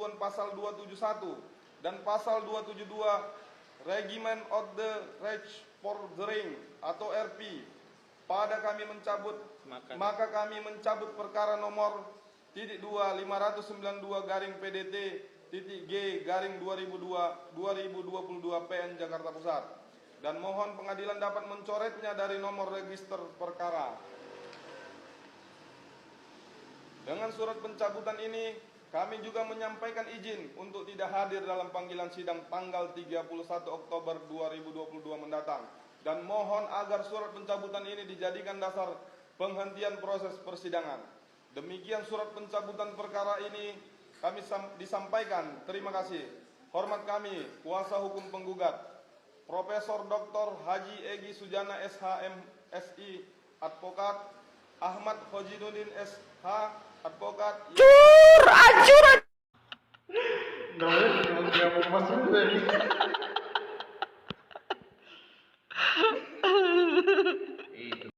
ketentuan pasal 271 dan pasal 272 Regiment of the Reichsfordering atau RP, maka kami mencabut perkara nomor .2-592-G-2022 PN Jakarta Pusat, dan mohon pengadilan dapat mencoretnya dari nomor register perkara. Dengan surat pencabutan ini, kami juga menyampaikan izin untuk tidak hadir dalam panggilan sidang tanggal 31 Oktober 2022 mendatang, dan mohon agar surat pencabutan ini dijadikan dasar penghentian proses persidangan. Demikian surat pencabutan perkara ini kami disampaikan. Terima kasih. Hormat kami, kuasa hukum penggugat, Profesor Dr. Haji Egy Sujana SH MSI, Advokat Ahmad Khojinuddin SH, Advokat. Acur.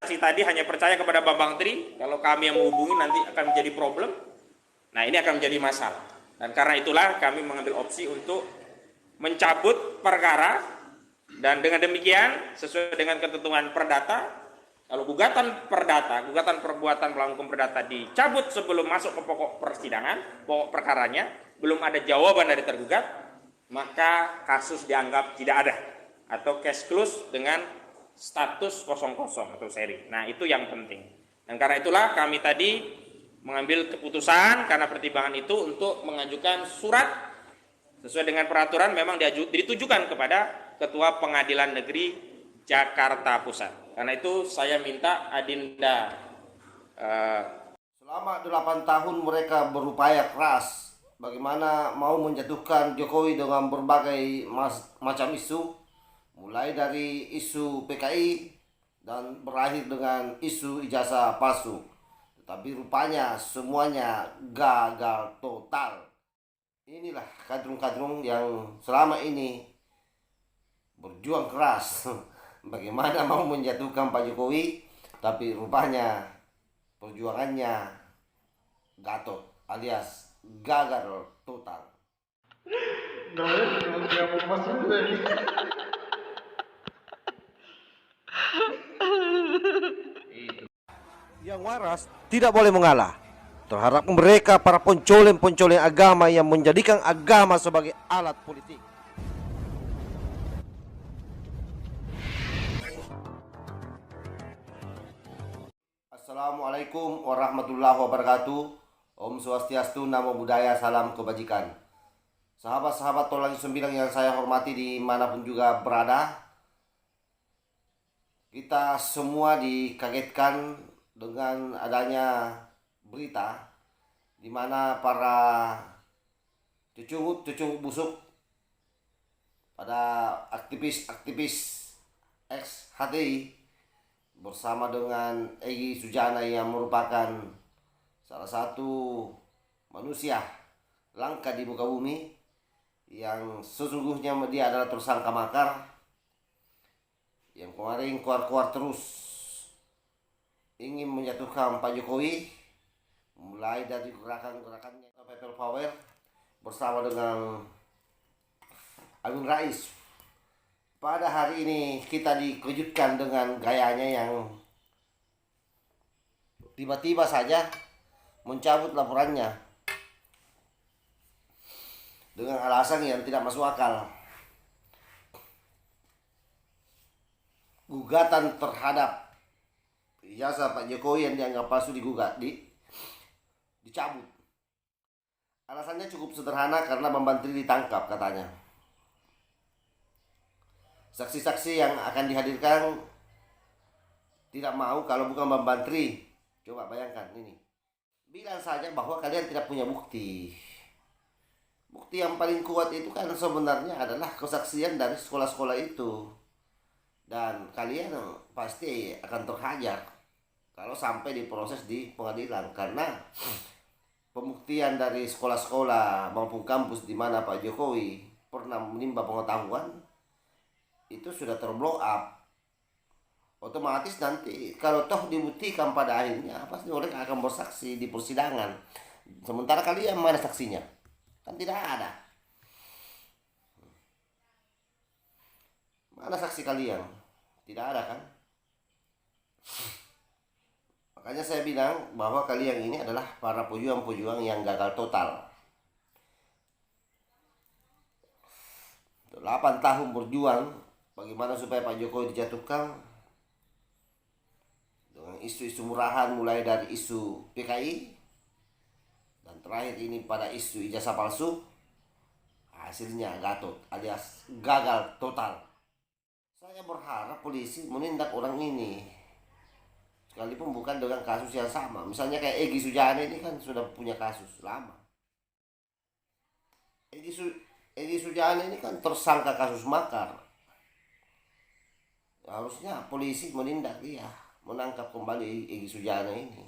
Si tadi hanya percaya kepada Bambang Tri, kalau kami yang menghubungi nanti akan menjadi problem. Nah, ini akan menjadi masalah. Dan karena itulah kami mengambil opsi untuk mencabut perkara, dan dengan demikian sesuai dengan ketentuan perdata, kalau gugatan perdata, gugatan perbuatan melawan hukum perdata dicabut sebelum masuk ke pokok persidangan, pokok perkaranya, belum ada jawaban dari tergugat, maka kasus dianggap tidak ada atau case close dengan status kosong-kosong atau seri. Nah, itu yang penting. Dan karena itulah kami tadi mengambil keputusan karena pertimbangan itu untuk mengajukan surat sesuai dengan peraturan, memang ditujukan kepada Ketua Pengadilan Negeri Jakarta Pusat. Karena itu saya minta Adinda Selama 8 tahun mereka berupaya keras bagaimana mau menjatuhkan Jokowi dengan berbagai macam isu, mulai dari isu PKI dan berakhir dengan isu ijazah palsu. Tetapi rupanya semuanya gagal total. Inilah kadrun-kadrun yang selama ini berjuang keras bagaimana mau menjatuhkan Pak Jokowi, tapi rupanya perjuangannya gatot alias gagal total. Yang waras tidak boleh mengalah terhadap mereka para pencoleng-pencoleng agama yang menjadikan agama sebagai alat politik. Assalamualaikum warahmatullahi wabarakatuh. Om Swastiastu, Namo Buddhaya, salam kebajikan. Sahabat-sahabat Tolong Sembilan yang saya hormati dimanapun juga berada, kita semua dikagetkan dengan adanya berita di mana para cucungut busuk pada aktivis ex-HTI bersama dengan Egy Sujana yang merupakan salah satu manusia langka di muka bumi yang sesungguhnya dia adalah tersangka makar yang kemarin keluar terus ingin menjatuhkan Pak Jokowi, mulai dari gerakan-gerakannya People Power bersama dengan Amin Rais. Pada hari ini kita dikejutkan dengan gayanya yang tiba-tiba saja mencabut laporannya dengan alasan yang tidak masuk akal. Gugatan terhadap ijazah Pak Jokowi yang dianggap palsu dicabut. Alasannya cukup sederhana, karena Bambang Tri ditangkap katanya. Saksi-saksi yang akan dihadirkan tidak mau kalau bukan Bambang Tri. Coba bayangkan ini. Bilang saja bahwa kalian tidak punya bukti. Bukti yang paling kuat itu kan sebenarnya adalah kesaksian dari sekolah-sekolah itu. Dan kalian pasti akan terhajar kalau sampai diproses di pengadilan, karena pembuktian dari sekolah-sekolah maupun kampus di mana Pak Jokowi pernah menimba pengetahuan itu sudah terblow up. Otomatis nanti kalau toh dibuktikan pada akhirnya pasti mereka akan bersaksi di persidangan. Sementara kalian mana saksinya? Kan tidak ada. Mana saksi kalian? Tidak ada kan? Makanya saya bilang bahwa kalian ini adalah para pejuang-pejuang yang gagal total. 8 tahun berjuang bagaimana supaya Pak Jokowi dijatuhkan dengan isu-isu murahan, mulai dari isu PKI dan terakhir ini pada isu ijazah palsu. Hasilnya Gatot alias gagal total. Saya berharap polisi menindak orang ini, sekalipun bukan dengan kasus yang sama. Misalnya kayak Egy Sujana ini kan sudah punya kasus lama. Egy Sujana ini kan tersangka kasus makar. Harusnya polisi menindak dia, menangkap kembali Egy Sujana ini.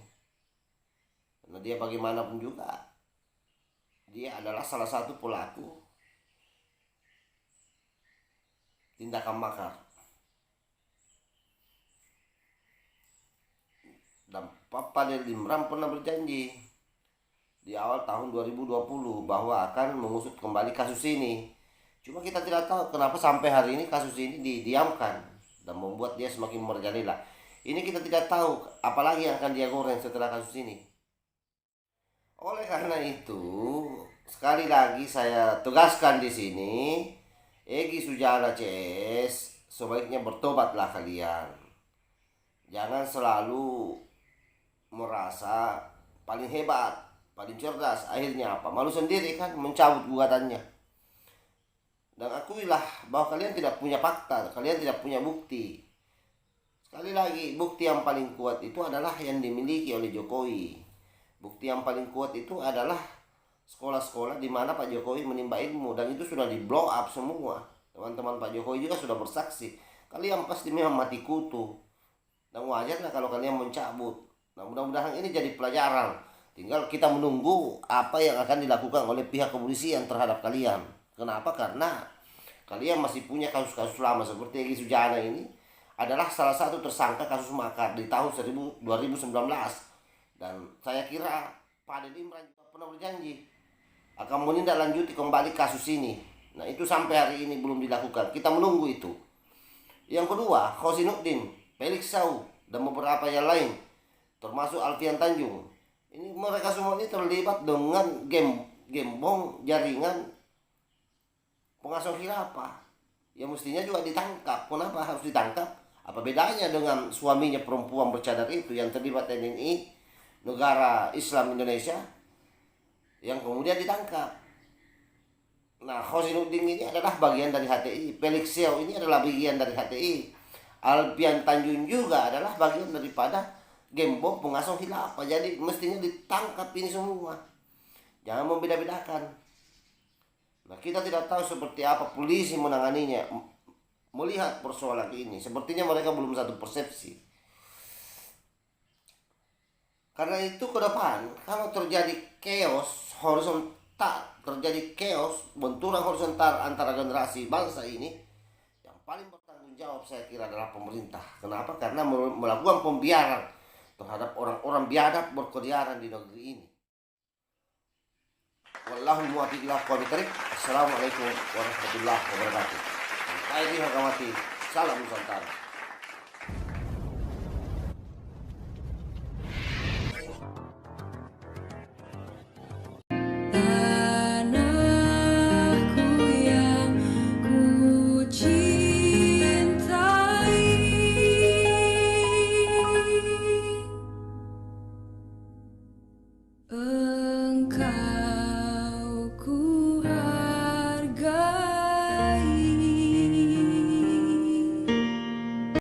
Karena dia bagaimanapun juga, dia adalah salah satu pelaku tindakan makar. Dan Pak Fadil Imran pernah berjanji di awal tahun 2020 bahwa akan mengusut kembali kasus ini. Cuma kita tidak tahu kenapa sampai hari ini kasus ini didiamkan dan membuat dia semakin merajalela. Ini kita tidak tahu apalagi yang akan dia goreng setelah kasus ini. Oleh karena itu, sekali lagi saya tegaskan di sini, Egy Sujana CS, sebaiknya bertobatlah kalian. Jangan selalu merasa paling hebat, paling cerdas. Akhirnya apa? Malu sendiri kan, mencabut gugatannya. Dan akuilah bahwa kalian tidak punya fakta, kalian tidak punya bukti. Sekali lagi, bukti yang paling kuat itu adalah yang dimiliki oleh Jokowi. Bukti yang paling kuat itu adalah sekolah-sekolah di mana Pak Jokowi menimba ilmu, dan itu sudah di blow up semua. Teman-teman Pak Jokowi juga sudah bersaksi. Kalian pasti memang mati kutu. Dan wajarlah kalau kalian mencabut. Nah, mudah-mudahan ini jadi pelajaran. Tinggal kita menunggu apa yang akan dilakukan oleh pihak kepolisian terhadap kalian. Kenapa? Karena kalian masih punya kasus-kasus lama seperti Egy Sujana ini adalah salah satu tersangka kasus makar di tahun 2019. Dan saya kira Pak Fadil Imran juga pernah berjanji akan menindaklanjuti kembali kasus ini. Nah, itu sampai hari ini belum dilakukan. Kita menunggu itu. Yang kedua, Khosinuddin, Felix Sau, dan beberapa yang lain, termasuk Alfian Tanjung. Ini mereka semua ini terlibat dengan gembong jaringan pengasuhan khilafah. Ya mestinya juga ditangkap. Kenapa harus ditangkap? Apa bedanya dengan suaminya perempuan bercadar itu yang terlibat TNI negara Islam Indonesia yang kemudian ditangkap? Nah, Khosinuddin ini adalah bagian dari HTI. Felix Sau ini adalah bagian dari HTI. Alfian Tanjung juga adalah bagian daripada gembong pengasuh khilafah. Jadi mestinya ditangkap ini semua. Jangan membeda-bedakan. Nah, kita tidak tahu seperti apa polisi menanganinya. Melihat persoalan ini, sepertinya mereka belum satu persepsi. Karena itu ke depan, kalau terjadi chaos horizontal, terjadi chaos benturan horizontal antara generasi bangsa ini, yang paling bertanggung jawab saya kira adalah pemerintah. Kenapa? Karena melakukan pembiaran terhadap orang-orang biadab berkeliaran di negeri ini. Wallahul muwaffiq ila aqwamit thoriq. Assalamualaikum warahmatullahi wabarakatuh. Airi Hakamati, salam Nusantara. Tanahku yang ku cintai, engkau